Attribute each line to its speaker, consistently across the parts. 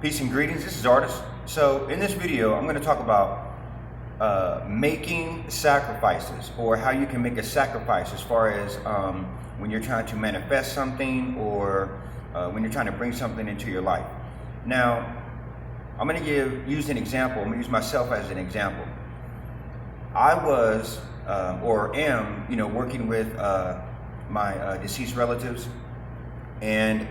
Speaker 1: Peace and greetings, this is Artist. So in this video, I'm going to talk about making sacrifices, or how you can make a sacrifice as far as when you're trying to manifest something, or when you're trying to bring something into your life. Now, I'm going to use an example. I'm going to use myself as an example. I was or am, working with my deceased relatives, and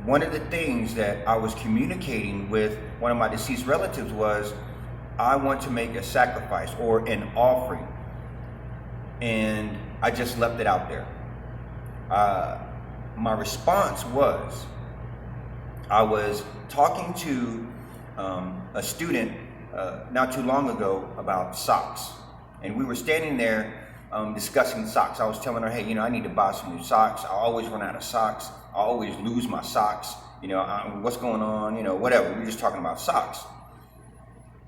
Speaker 1: one of the things that I was communicating with one of my deceased relatives was, I want to make a sacrifice or an offering, and I just left it out there. My response was, I was talking to a student not too long ago about socks, and we were standing there discussing socks. I was telling her, hey, I need to buy some new socks. I always run out of socks. I always lose my socks. What's going on? Whatever. We were just talking about socks.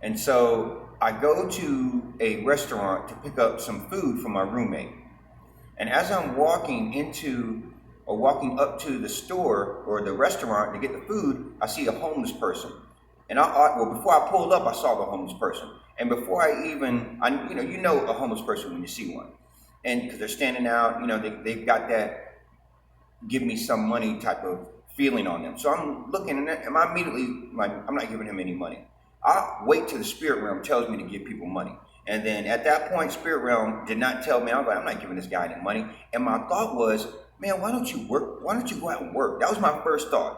Speaker 1: And so I go to a restaurant to pick up some food from my roommate. And as I'm walking up to the store or the restaurant to get the food, I see a homeless person. And before I pulled up, I saw the homeless person. And before you know a homeless person when you see one. And because they're standing out, they've got that give me some money type of feeling on them. So I'm looking, and I'm immediately like, I'm not giving him any money. I wait till the spirit realm tells me to give people money. And then at that point, spirit realm did not tell me. I was like, I'm not giving this guy any money. And my thought was, man, why don't you work? Why don't you go out and work? That was my first thought.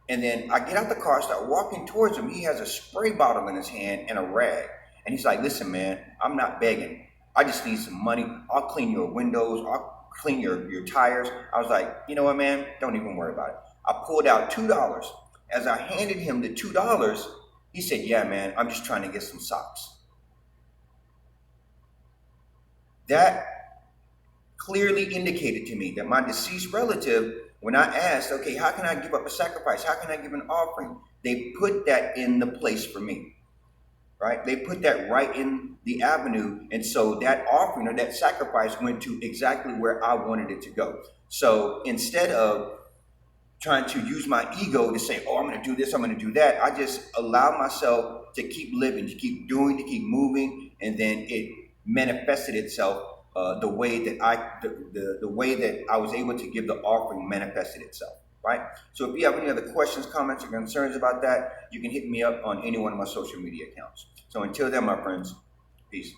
Speaker 1: And then I get out the car, start walking towards him. He has a spray bottle in his hand and a rag. And he's like, listen, man, I'm not begging. I just need some money. I'll clean your windows. I'll clean your tires. I was like, you know what, man? Don't even worry about it. I pulled out $2. As I handed him the $2, he said, yeah, man, I'm just trying to get some socks. That clearly indicated to me that my deceased relative, when I asked, okay, how can I give up a sacrifice? How can I give an offering? They put that in the place for me. Right? They put that right in the avenue. And so that offering or that sacrifice went to exactly where I wanted it to go. So instead of trying to use my ego to say, oh, I'm going to do this, I'm going to do that, I just allow myself to keep living, to keep doing, to keep moving. And then it manifested itself the way that I was able to give the offering manifested itself. Right? So if you have any other questions, comments, or concerns about that, you can hit me up on any one of my social media accounts. So until then, my friends, peace.